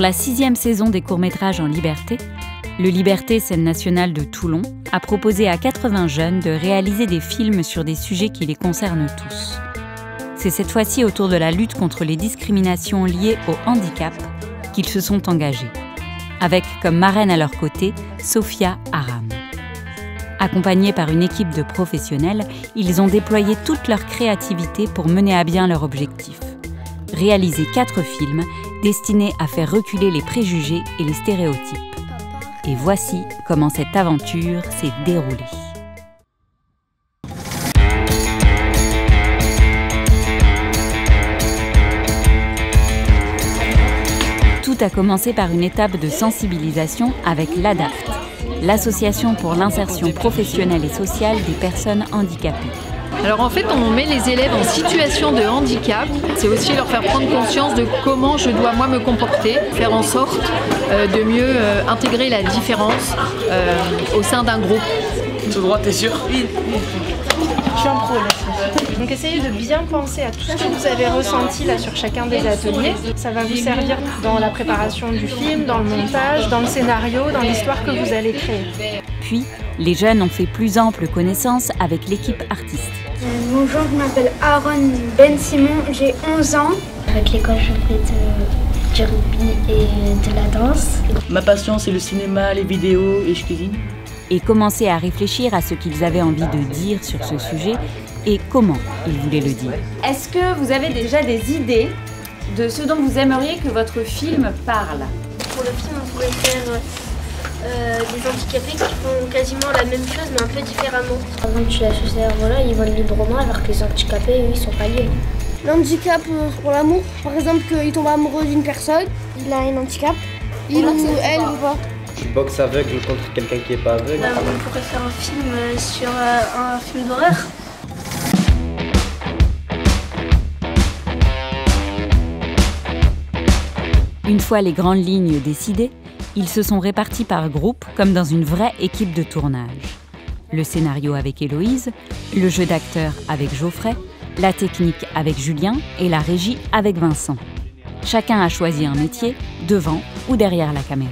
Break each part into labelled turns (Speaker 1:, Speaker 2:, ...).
Speaker 1: la 6e saison des courts-métrages en Liberté, le Liberté, scène nationale de Toulon, a proposé à 80 jeunes de réaliser des films sur des sujets qui les concernent tous. C'est cette fois-ci autour de la lutte contre les discriminations liées au handicap qu'ils se sont engagés, avec comme marraine à leur côté Sophia Aram. Accompagnés par une équipe de professionnels, ils ont déployé toute leur créativité pour mener à bien leur objectif. Réaliser 4 films destinés à faire reculer les préjugés et les stéréotypes. Et voici comment cette aventure s'est déroulée. Tout a commencé par une étape de sensibilisation avec l'ADAPT, l'association pour l'insertion professionnelle et sociale des personnes handicapées.
Speaker 2: Alors en fait, on met les élèves en situation de handicap. C'est aussi leur faire prendre conscience de comment je dois moi me comporter, faire en sorte de mieux intégrer la différence au sein d'un groupe.
Speaker 3: Tout droit, t'es sûr?
Speaker 4: Oui. Je suis en pro là. Donc essayez de bien penser à tout ce que vous avez ressenti là sur chacun des ateliers. Ça va vous servir dans la préparation du film, dans le montage, dans le scénario, dans l'histoire que vous allez créer.
Speaker 1: Puis, les jeunes ont fait plus ample connaissance avec l'équipe artistique.
Speaker 5: Bonjour, je m'appelle Aaron Ben Simon, j'ai 11 ans. Avec l'école, je fais du rugby et de la danse.
Speaker 3: Ma passion, c'est le cinéma, les vidéos et je cuisine.
Speaker 1: Et commencer à réfléchir à ce qu'ils avaient envie de dire sur ce sujet et comment ils voulaient le dire.
Speaker 6: Est-ce que vous avez déjà des idées de ce dont vous aimeriez que votre film parle?
Speaker 5: Pour le film, on pourrait faire des handicapés qui font quasiment la même chose mais un peu différemment. Par exemple, chez la société voilà, ils volent librement alors que les handicapés, eux, ils sont pas libres. L'handicap pour l'amour, par exemple, qu'il tombe amoureux d'une personne, il a un handicap, il ou elle ou pas.
Speaker 7: Tu boxes aveugle contre quelqu'un qui est pas aveugle.
Speaker 5: On pourrait faire un film sur un film d'horreur.
Speaker 1: Une fois les grandes lignes décidées, ils se sont répartis par groupe comme dans une vraie équipe de tournage. Le scénario avec Héloïse, le jeu d'acteur avec Geoffrey, la technique avec Julien et la régie avec Vincent. Chacun a choisi un métier, devant ou derrière la caméra.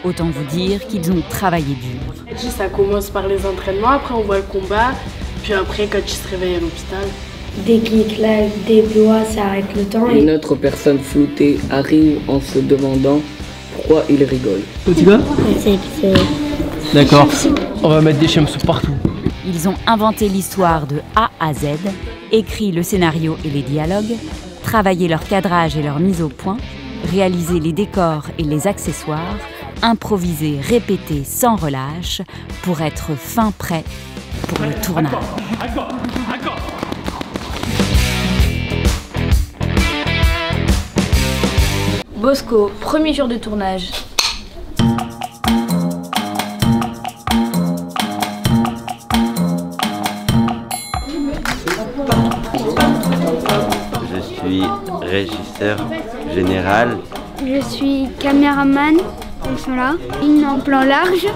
Speaker 1: Autant vous dire qu'ils ont travaillé dur.
Speaker 8: Ça commence par les entraînements, après on voit le combat, puis après quand il se réveille à l'hôpital.
Speaker 5: Dès qu'il claque des doigts, ça arrête le temps.
Speaker 9: Une autre personne floutée arrive en se demandant pourquoi il rigole.
Speaker 3: Où tu vas? D'accord, on va mettre des chemsous partout.
Speaker 1: Ils ont inventé l'histoire de A à Z, écrit le scénario et les dialogues, travaillé leur cadrage et leur mise au point, réalisé les décors et les accessoires, improvisé, répété sans relâche pour être fin prêt pour le tournage.
Speaker 6: Bosco, premier jour de tournage.
Speaker 7: Je suis régisseur général.
Speaker 5: Je suis caméraman, ils sont là. Une en plan large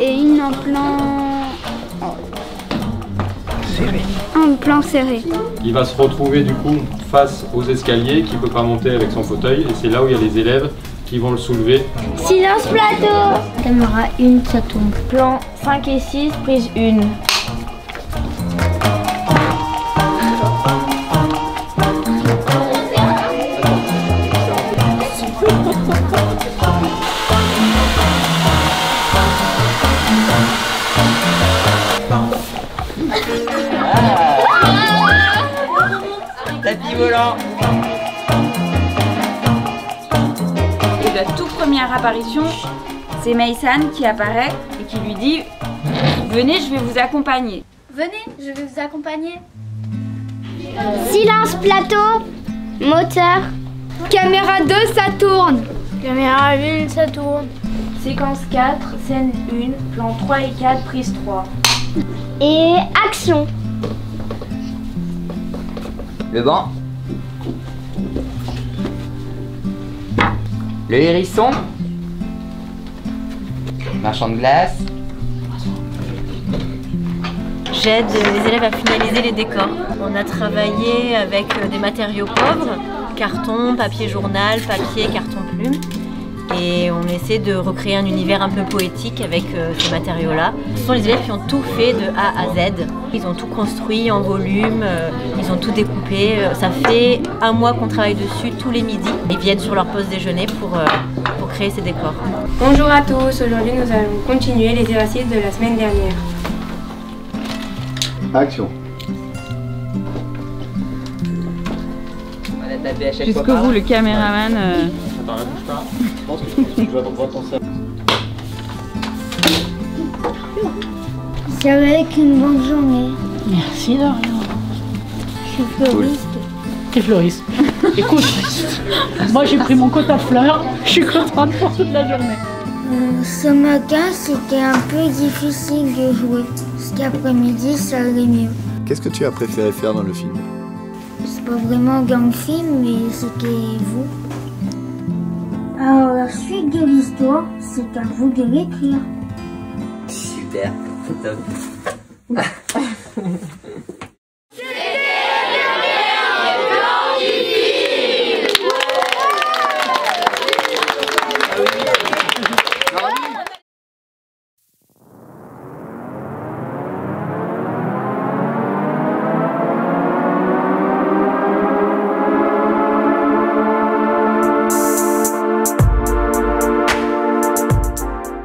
Speaker 5: et une en plan serré. En plan serré.
Speaker 10: Il va se retrouver du coup face aux escaliers qu'il ne peut pas monter avec son fauteuil et c'est là où il y a les élèves qui vont le soulever.
Speaker 5: Silence plateau. Caméra 1, ça tombe.
Speaker 6: Plan 5 et 6, prise 1.
Speaker 3: Tapis volant.
Speaker 6: Et la toute première apparition, c'est Maïsan qui apparaît et qui lui dit « Venez, je vais vous accompagner ».
Speaker 5: Venez, je vais vous accompagner. Silence plateau. Moteur. Caméra 2, ça tourne. Caméra 1, ça tourne.
Speaker 6: Séquence 4, scène 1, plan 3 et 4, prise 3.
Speaker 5: Et action.
Speaker 11: Le banc. Le hérisson. Marchand de glace.
Speaker 12: J'aide les élèves à finaliser les décors. On a travaillé avec des matériaux pauvres, carton, papier journal, papier, carton plume. Et on essaie de recréer un univers un peu poétique avec ces matériaux-là. Ce sont les élèves qui ont tout fait de A à Z. Ils ont tout construit en volume, ils ont tout découpé. Ça fait un mois qu'on travaille dessus tous les midis. Ils viennent sur leur pause déjeuner pour créer ces décors.
Speaker 13: Bonjour à tous, aujourd'hui nous allons continuer les exercices de la semaine dernière.
Speaker 14: Action.
Speaker 6: Jusqu'au bout, le caméraman.
Speaker 10: Attends, la bouge pas.
Speaker 14: Je pense que tu vas voir ton cerveau.
Speaker 5: Ça va être une bonne journée.
Speaker 15: Merci de rien.
Speaker 5: Je suis fleuriste.
Speaker 15: T'es fleuriste. Écoute, moi j'ai pris mon quota de fleurs, je suis contente pour toute la journée.
Speaker 5: Ce matin, c'était un peu difficile de jouer. Cet après-midi, ça allait mieux.
Speaker 14: Qu'est-ce que tu as préféré faire dans le film?
Speaker 5: C'est pas vraiment dans le film, mais c'était vous. Alors, la suite de l'histoire, c'est à vous de l'écrire.
Speaker 11: Super, c'est top.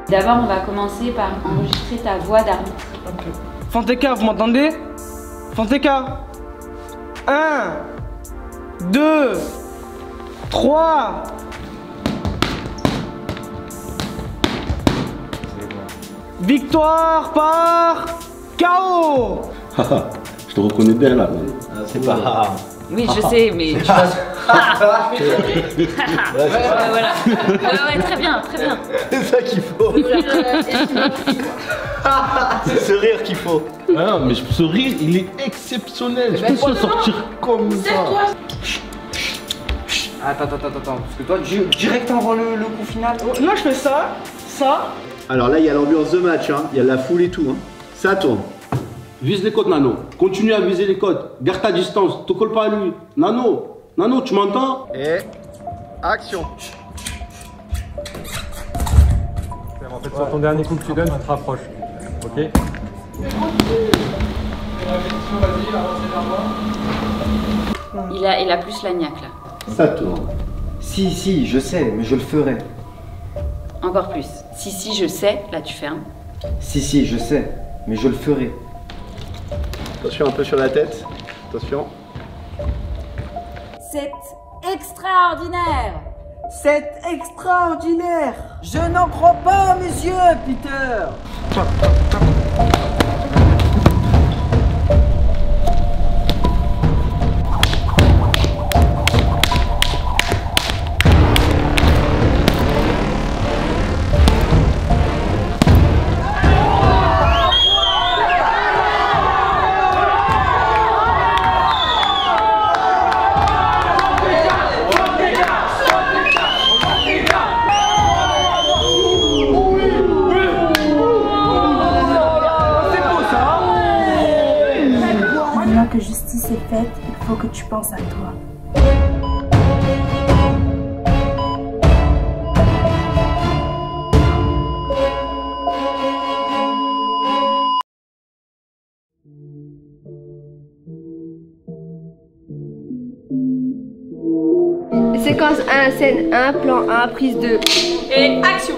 Speaker 6: D'abord, on va commencer par enregistrer ta voix d'arbitre.
Speaker 3: Okay. Fanteka, vous m'entendez? Fanteka. 1, 2, 3. Victoire par KO.
Speaker 14: Je te reconnais bien là. C'est pas...
Speaker 6: Oui, je sais, mais...
Speaker 14: Voilà.
Speaker 6: Ouais, très bien, très bien.
Speaker 14: C'est ça qu'il faut. C'est ce rire qu'il faut.
Speaker 16: Ah non, mais ce rire, il est exceptionnel. Je peux pas sortir comme ça.
Speaker 3: Attends, parce que toi, direct envoie le coup final.
Speaker 15: Moi je fais ça, ça.
Speaker 14: Alors là, il y a l'ambiance de match, hein. Il y a la foule et tout. Hein. Ça tourne.
Speaker 16: Vise les côtes, Nano. Continue à viser les côtes. Garde ta distance. Te colle pas à lui. Nano, tu m'entends?
Speaker 14: Et action.
Speaker 10: En fait, sur ton dernier coup que tu donnes, tu te rapproches. Ok?
Speaker 6: Il a plus la niaque là.
Speaker 14: Ça tourne.
Speaker 17: Si, je sais, mais je le ferai.
Speaker 6: Encore plus. Si, je sais, là tu fermes.
Speaker 17: Si, je sais, mais je le ferai.
Speaker 14: Attention un peu sur la tête. Attention.
Speaker 18: C'est extraordinaire!
Speaker 19: C'est extraordinaire! Je n'en crois pas, monsieur Peter!
Speaker 18: Que justice est faite, il faut que tu penses à toi.
Speaker 13: Séquence 1, scène 1, plan 1, prise 2.
Speaker 6: Et action!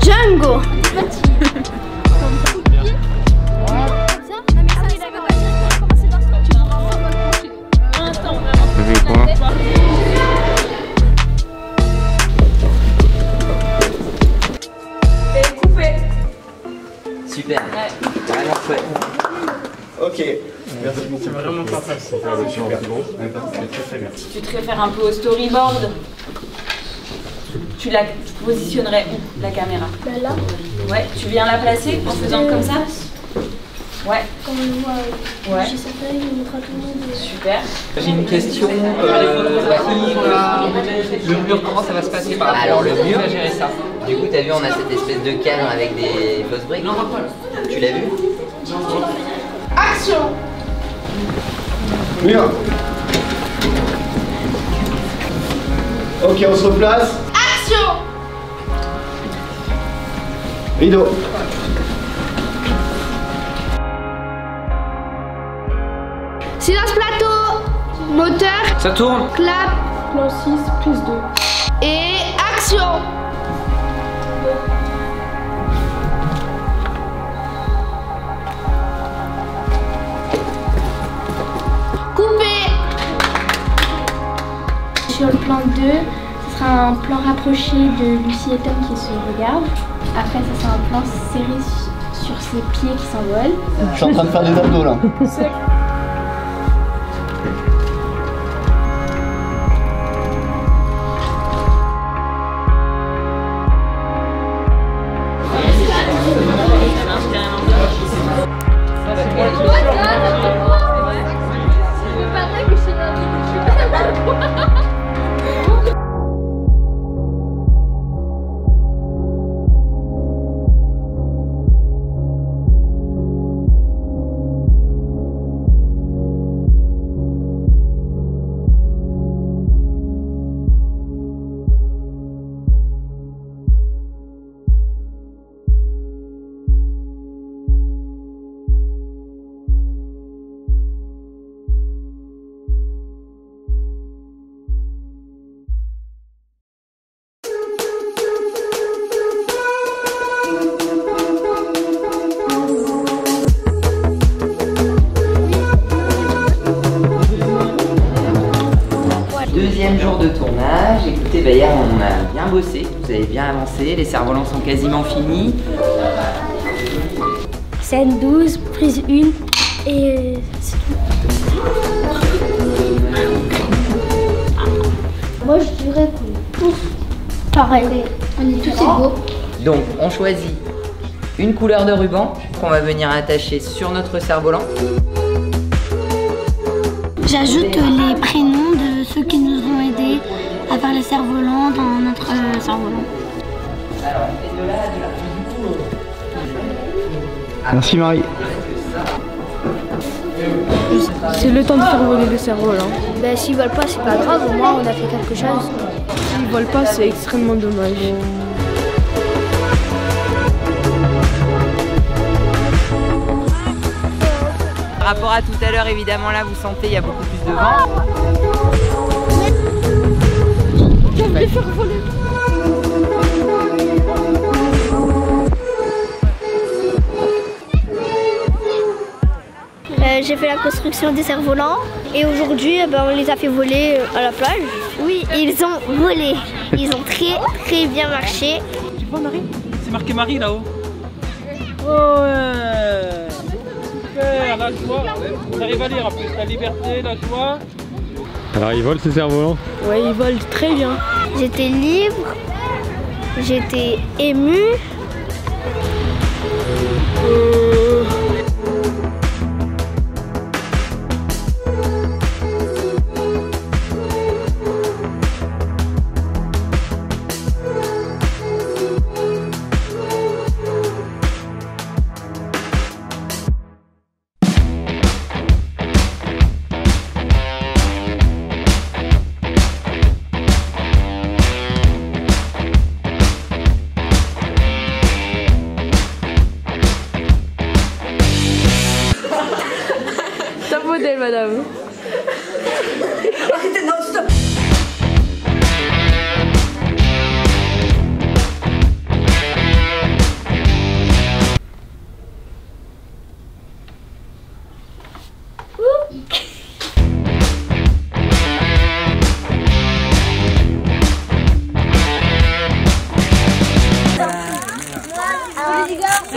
Speaker 5: Django.
Speaker 6: Et coupé.
Speaker 11: Super. Vraiment chouette.
Speaker 14: Ok. Merci beaucoup.
Speaker 10: C'est vraiment pas facile.
Speaker 6: Si tu te réfères un peu au storyboard, tu positionnerais où la caméra?
Speaker 5: Là.
Speaker 6: Ouais, tu viens la placer en faisant comme ça? Ouais.
Speaker 5: Comme on voit,
Speaker 6: ouais.
Speaker 5: j'ai sa feuille, il montre à tout le monde.
Speaker 6: Super.
Speaker 11: J'ai une question. Le mur, comment ça va se passer par rapport? Alors le mur, gérer ça. Du coup, t'as vu, on a cette espèce de cadre avec des fausses briques. Tu l'as vu?
Speaker 13: Action.
Speaker 14: Mur. Ok, on se replace.
Speaker 13: Action.
Speaker 14: Rideau.
Speaker 13: Silence plateau. Moteur.
Speaker 3: Ça tourne.
Speaker 13: Clap.
Speaker 8: Plan 6, prise 2.
Speaker 13: Et action. Coupé.
Speaker 5: Sur le plan 2, ce sera un plan rapproché de Lucie et Tom qui se regardent. Après, ce sera un plan serré sur ses pieds qui s'envolent.
Speaker 14: Je suis en train de faire des abdos là.
Speaker 11: Deuxième jour de tournage. Écoutez, bah hier on a bien bossé, vous avez bien avancé, les cerfs-volants sont quasiment finis.
Speaker 5: Scène 12, prise 1 et c'est tout. Moi je dirais qu'on est tous pareil, on est tous égaux.
Speaker 11: Donc on choisit une couleur de ruban qu'on va venir attacher sur notre cerf-volant.
Speaker 5: J'ajoute les prénoms de ceux qui nous ont aidés à faire les cerfs-volants dans notre cerf-volant.
Speaker 14: Merci Marie.
Speaker 8: C'est le temps de faire voler le cerf-volant.
Speaker 5: Ben, s'ils volent pas, c'est pas grave, au moins on a fait quelque chose.
Speaker 8: S'ils volent pas, c'est extrêmement dommage.
Speaker 11: Par rapport à tout à l'heure, évidemment, là, vous sentez, il y a beaucoup plus de vent.
Speaker 5: J'ai fait la construction des cerfs-volants et aujourd'hui, on les a fait voler à la plage. Oui, ils ont volé. Ils ont très bien marché.
Speaker 3: Tu vois Marie? C'est marqué Marie là-haut. Oh ouais. Super, la joie. On arrive à lire en plus, la liberté, la joie.
Speaker 10: Alors ils volent ces cerfs-volants?
Speaker 8: Ouais, ils volent très bien.
Speaker 5: J'étais libre, j'étais émue.
Speaker 8: Top modèle, madame.
Speaker 19: Arrêtez, non, stop.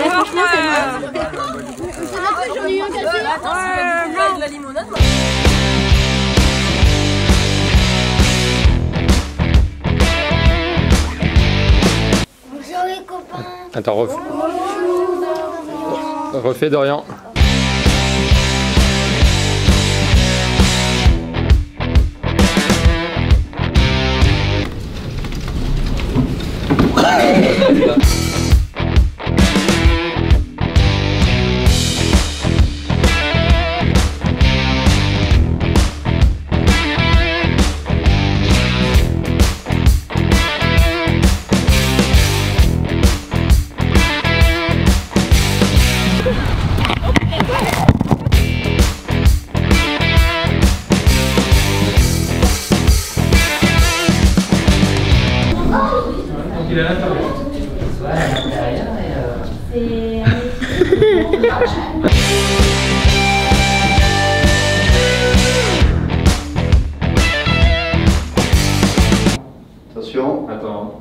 Speaker 13: Franchement, c'est moi. J'en ai eu un café. De la limonade.
Speaker 5: Bonjour les copains.
Speaker 10: Attends, refais Dorian.
Speaker 17: Attention.
Speaker 11: Attends.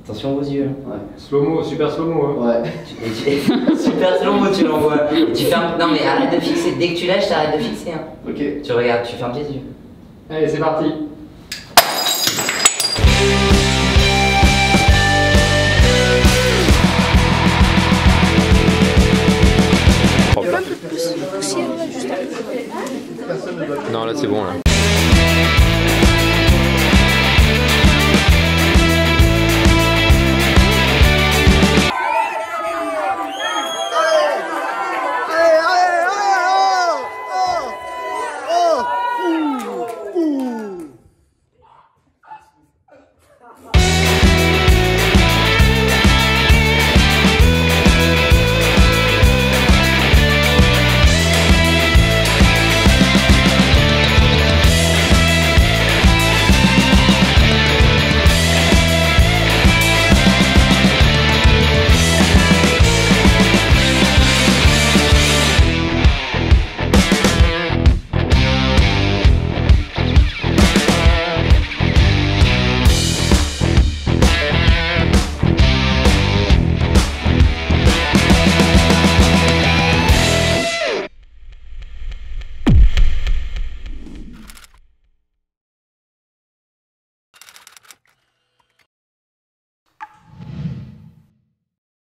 Speaker 11: Attention aux yeux.
Speaker 17: Ouais.
Speaker 10: Slow-mo, super slow-mo. Hein.
Speaker 17: Ouais.
Speaker 11: Super slow-mo, tu l'envoies. Et tu fermes. Non, mais arrête de fixer. Dès que tu lâches, t'arrêtes de fixer. Hein.
Speaker 17: Ok.
Speaker 11: Tu regardes, tu fermes tes yeux.
Speaker 10: Allez, c'est parti.
Speaker 20: Non, là c'est bon là.